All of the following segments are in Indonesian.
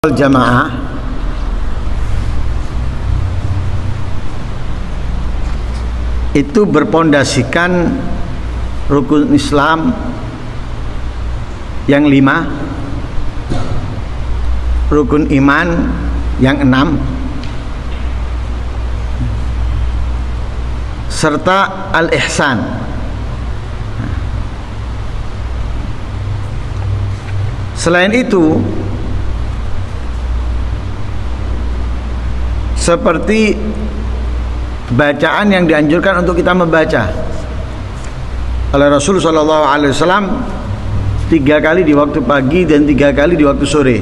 Jamaah itu berpondasikan rukun Islam yang 5, rukun iman yang 6, serta al-ihsan. Selain itu, seperti bacaan yang dianjurkan untuk kita membaca oleh Rasul sallallahu alaihi wasallam 3 kali di waktu pagi dan 3 kali di waktu sore.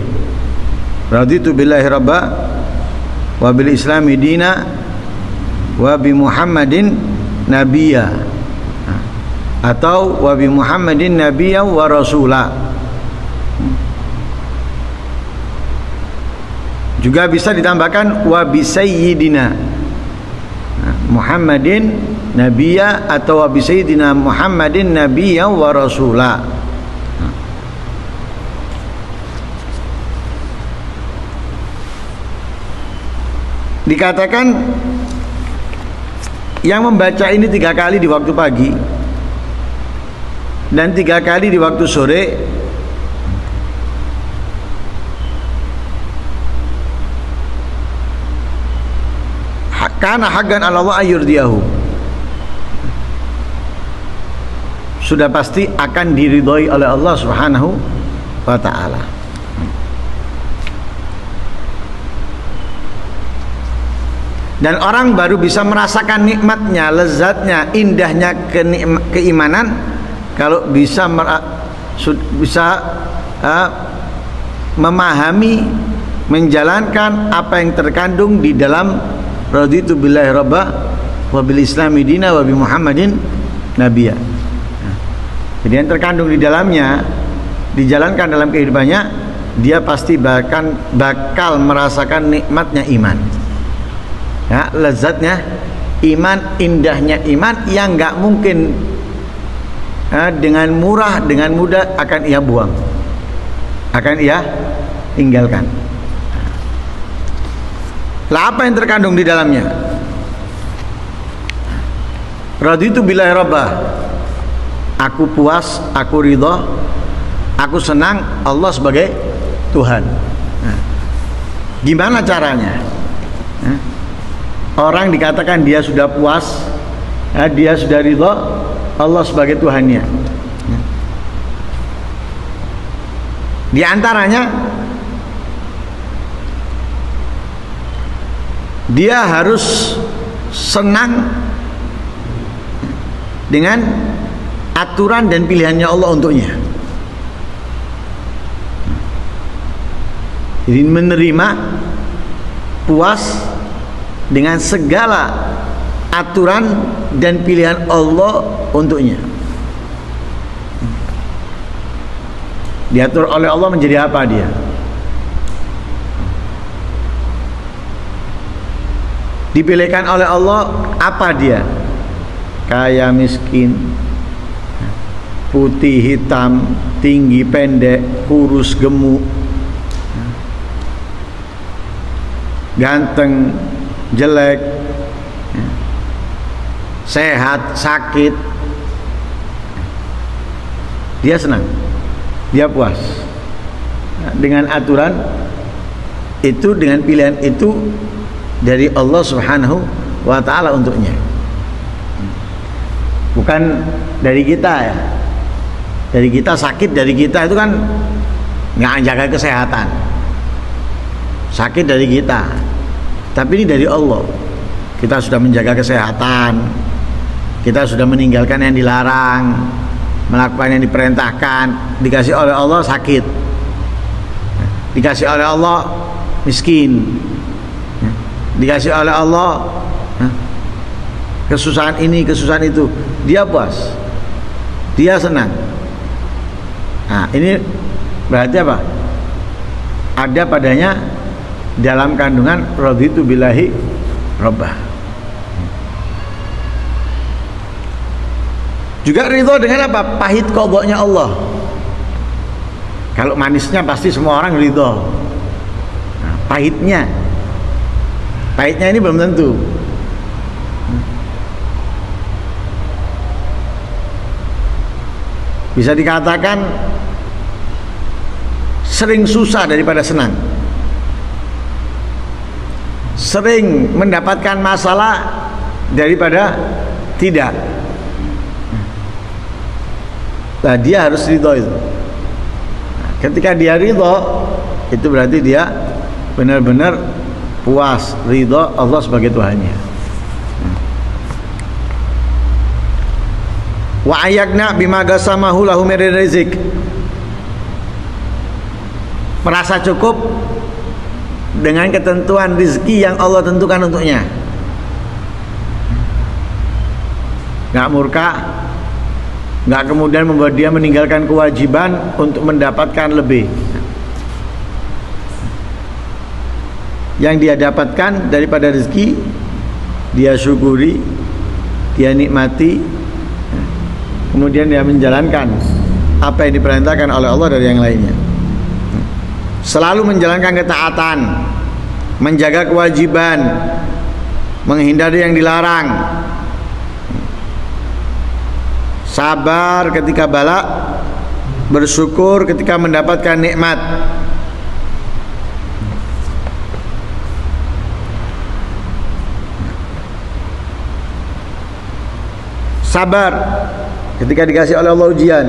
Raditu billahi rabba wa bil islami dina wa bi Muhammadin nabiyya, atau wa bi Muhammadin nabiyya wa rasula. Juga bisa ditambahkan wa bi sayyidina Muhammadin nabiyya atau wa bi sayyidina Muhammadin nabiyya wa rasula. Dikatakan yang membaca ini 3 kali di waktu pagi dan 3 kali di waktu sore karena haqqan 'ala Allah ayyurdiyahu, sudah pasti akan diridhoi oleh Allah Subhanahu wa ta'ala. Dan orang baru bisa merasakan nikmatnya, lezatnya, indahnya keimanan kalau bisa memahami, menjalankan apa yang terkandung di dalam raditu billahi rabba wa bil islami dina wa bi Muhammadin nabiyya. Jadi yang terkandung di dalamnya dijalankan dalam kehidupannya, dia pasti bakal merasakan nikmatnya iman, ya, lezatnya iman, indahnya iman yang nggak mungkin dengan murah, dengan mudah akan ia buang, akan ia tinggalkan. Lah apa yang terkandung di dalamnya? Raditu billahi rabbah, aku puas, aku ridha, aku senang Allah sebagai Tuhan. Nah, gimana caranya? Orang dikatakan dia sudah puas, dia sudah ridha Allah sebagai Tuhannya. Di antaranya dia harus senang dengan aturan dan pilihannya Allah untuknya. Jadi menerima, puas dengan segala aturan dan pilihan Allah untuknya. Diatur oleh Allah menjadi apa dia? Dipilihkan oleh Allah apa dia? Kaya miskin, putih hitam, tinggi pendek, kurus gemuk, ganteng jelek, sehat sakit, dia senang, dia puas dengan aturan itu, dengan pilihan itu dari Allah Subhanahu wa ta'ala untuknya, bukan dari kita ya. Dari kita sakit, dari kita itu kan nggak jaga kesehatan, sakit dari kita. Tapi ini dari Allah, kita sudah menjaga kesehatan, kita sudah meninggalkan yang dilarang, melakukan yang diperintahkan. Dikasih oleh Allah sakit, dikasih oleh Allah miskin, dikasih oleh Allah kesusahan ini, kesusahan itu, dia puas, dia senang. Nah, ini berarti apa? Ada padanya dalam kandungan raditu billahi rabbah. Juga ridho dengan apa? Pahit qadanya Allah. Kalau manisnya pasti semua orang ridho. pahitnya ini belum tentu. Bisa dikatakan sering susah daripada senang, sering mendapatkan masalah daripada tidak. Nah, dia harus ridho itu. Ketika dia ridho, itu berarti dia benar-benar puas, ridho Allah sebagai Tuhannya. Wa ayakna bima gasamahu lahu min rizq, merasa cukup dengan ketentuan rizki yang Allah tentukan untuknya, nggak murka, nggak kemudian membuat dia meninggalkan kewajiban untuk mendapatkan lebih. Yang dia dapatkan daripada rezeki dia syukuri, dia nikmati, kemudian dia menjalankan apa yang diperintahkan oleh Allah dari yang lainnya. Selalu menjalankan ketaatan, menjaga kewajiban, menghindari yang dilarang, sabar ketika bala, bersyukur ketika mendapatkan nikmat. Sabar ketika dikasih oleh Allah ujian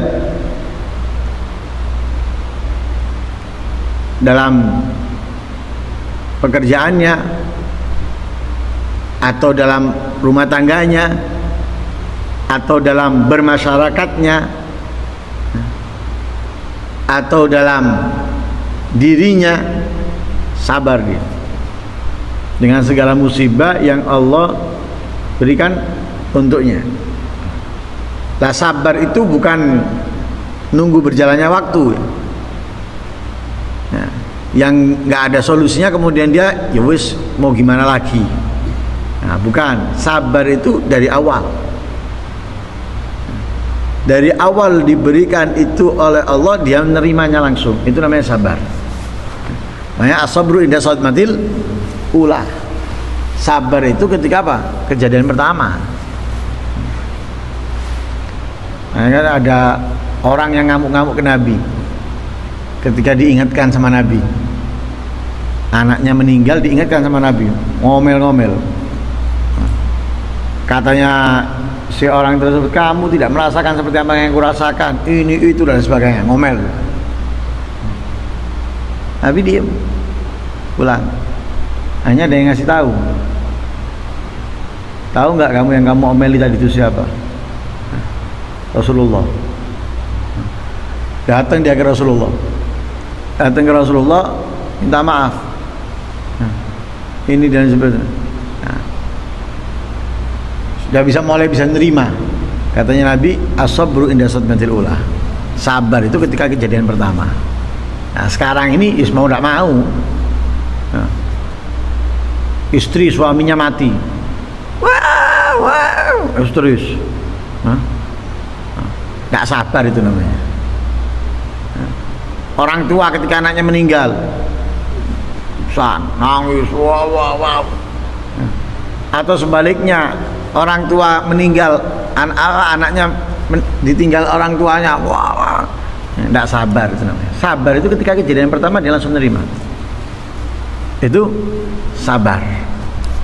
dalam pekerjaannya atau dalam rumah tangganya atau dalam bermasyarakatnya atau dalam dirinya, sabar dia dengan segala musibah yang Allah berikan untuknya. Nah, sabar itu bukan nunggu berjalannya waktu ya, yang nggak ada solusinya kemudian dia ya wis mau gimana lagi. Nah, bukan. Sabar itu dari awal diberikan itu oleh Allah, dia menerimanya langsung, itu namanya sabar. Makanya as-sabru inda sadmatil ula. Sabar itu ketika apa? Kejadian pertama. Nah, kan ada orang yang ngamuk-ngamuk ke Nabi ketika diingatkan sama Nabi, anaknya meninggal, diingatkan sama Nabi, ngomel-ngomel. Katanya si orang tersebut, kamu tidak merasakan seperti apa yang kurasakan, ini itu dan sebagainya, ngomel. Nabi diam, pulang. Hanya ada yang ngasih tahu nggak kamu yang kamu omeli tadi itu siapa? Rasulullah. Datang dia ke Rasulullah, minta maaf, ini dan sebagainya. Sudah bisa nerima. Katanya Nabi, as-sabru inda sadmatil ula. Sabar itu ketika kejadian pertama. Nah, sekarang ini mau tidak mau, istri suaminya mati, terus nggak sabar, itu namanya. Orang tua ketika anaknya meninggal, nangis, wow. Atau sebaliknya, orang tua meninggal, anaknya ditinggal orang tuanya, wah, nggak sabar, itu namanya. Sabar itu ketika kejadian pertama dia langsung nerima, itu sabar.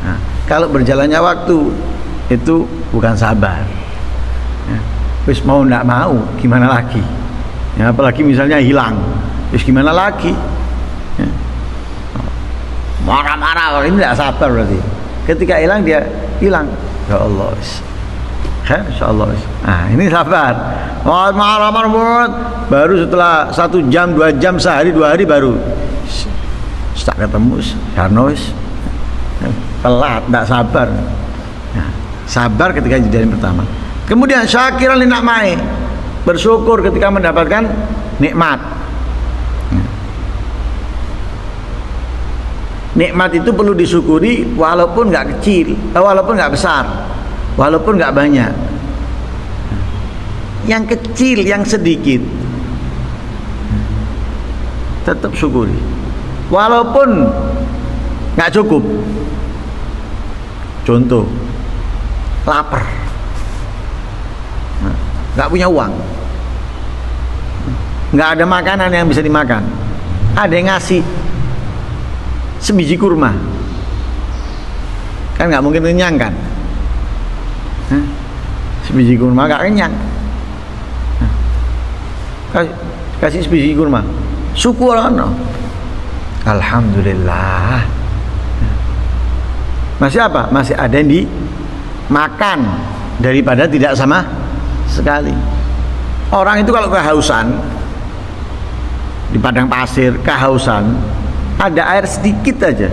Nah, kalau berjalannya waktu itu bukan sabar. Wis mau ndak mau, gimana lagi? Ya, apalagi misalnya hilang, wis gimana lagi? Ya. Marah-marah, ini ndak sabar berarti. Ketika hilang dia hilang, ya Allah, insya Allah. Nah, ini sabar. Marah-marah, baru setelah 1 jam, 2 jam, sehari, 2 hari baru tak ketemu, Sarnois, telat, ndak sabar. Nah, sabar ketika kejadian pertama. Kemudian syakiran li nikmai, bersyukur ketika mendapatkan nikmat. Nikmat itu perlu disyukuri walaupun nggak kecil, walaupun nggak besar, walaupun nggak banyak. Yang kecil, yang sedikit, tetap syukuri. Walaupun nggak cukup. Contoh, lapar, nggak punya uang, nggak ada makanan yang bisa dimakan. Ada yang ngasih sebiji kurma, kan nggak mungkin kenyang kan? Sebiji kurma nggak kenyang. Kasih sebiji kurma, syukur no. Alhamdulillah. Masih apa? Masih ada yang dimakan daripada tidak sama sekali. Orang itu kalau kehausan di padang pasir, kehausan, ada air sedikit aja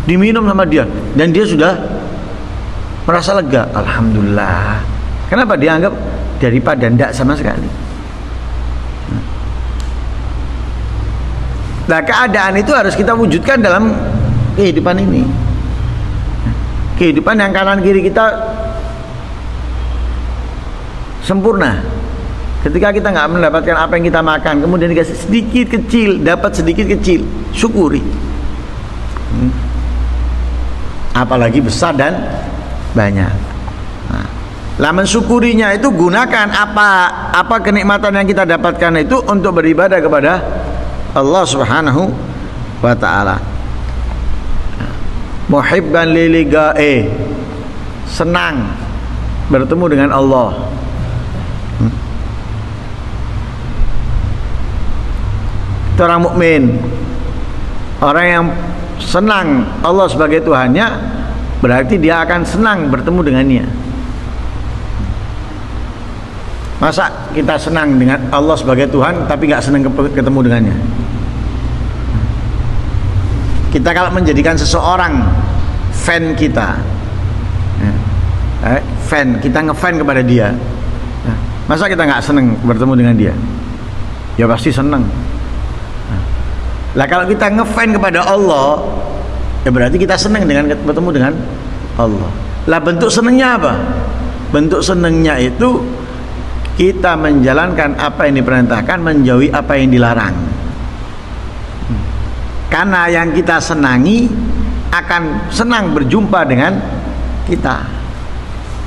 diminum sama dia dan dia sudah merasa lega. Alhamdulillah. Kenapa? Dia anggap daripada tidak sama sekali. Nah, keadaan itu harus kita wujudkan dalam kehidupan ini. Kehidupan yang kanan kiri kita sempurna. Ketika kita nggak mendapatkan apa yang kita makan, kemudian dikasih sedikit kecil, dapat sedikit kecil, syukuri. Apalagi besar dan banyak. Nah, mensyukurinya itu gunakan apa kenikmatan yang kita dapatkan itu untuk beribadah kepada Allah Subhanahu wa ta'ala. Muhibban liligae, senang bertemu dengan Allah. Itu orang mukmin, orang yang senang Allah sebagai Tuhannya, berarti dia akan senang bertemu dengannya. Masa kita senang dengan Allah sebagai Tuhan tapi nggak senang ketemu dengannya? Kita kalau menjadikan seseorang fan kita, fan, kita ngefan kepada dia, masa kita nggak senang bertemu dengan dia? Ya pasti senang. Lah kalau kita ngefan kepada Allah, ya berarti kita senang dengan bertemu dengan Allah. Lah bentuk senangnya apa? Bentuk senangnya itu kita menjalankan apa yang diperintahkan, menjauhi apa yang dilarang. Karena yang kita senangi akan senang berjumpa dengan kita.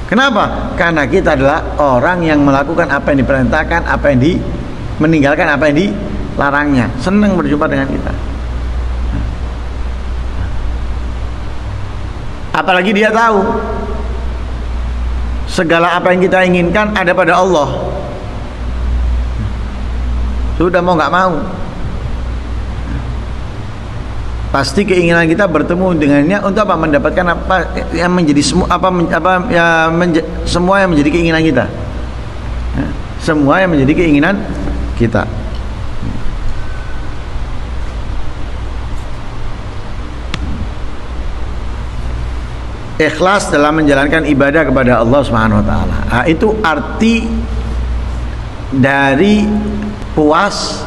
Kenapa? Karena kita adalah orang yang melakukan apa yang diperintahkan, apa yang meninggalkan apa yang dilarangnya. Senang berjumpa dengan kita. Apalagi dia tahu segala apa yang kita inginkan ada pada Allah. Sudah mau nggak mau, pasti keinginan kita bertemu dengannya untuk apa? Mendapatkan apa yang menjadi semua yang menjadi keinginan kita. Semua yang menjadi keinginan kita. Ikhlas dalam menjalankan ibadah kepada Allah Subhanahu wa taala. Nah, itu arti dari puas,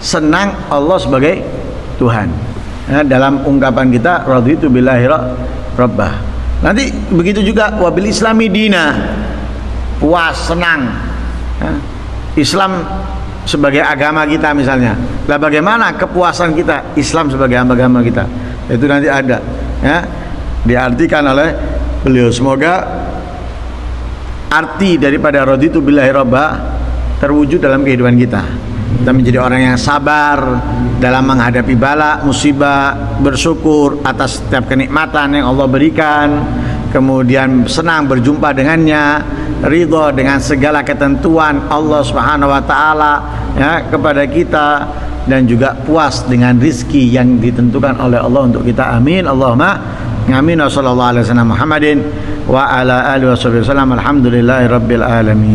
senang Allah sebagai Tuhan. Nah, dalam ungkapan kita raditu billahi rabbah. Nanti begitu juga wabil islami dina, puas, senang. Nah, Islam sebagai agama kita misalnya. Lah bagaimana kepuasan kita Islam sebagai agama kita? Itu nanti ada, ya, diartikan oleh beliau. Semoga arti daripada raditu billahi rabbah terwujud dalam kehidupan kita. Kita menjadi orang yang sabar dalam menghadapi bala, musibah, bersyukur atas setiap kenikmatan yang Allah berikan, kemudian senang berjumpa dengannya, ridho dengan segala ketentuan Allah Subhanahu wa taala ya kepada kita, dan juga puas dengan rizki yang ditentukan oleh Allah untuk kita. Amin Allahumma amin. Wa sallallahu alaihi wasallam Muhammadin wa ala alihi wasallam. Alhamdulillahirabbil alamin.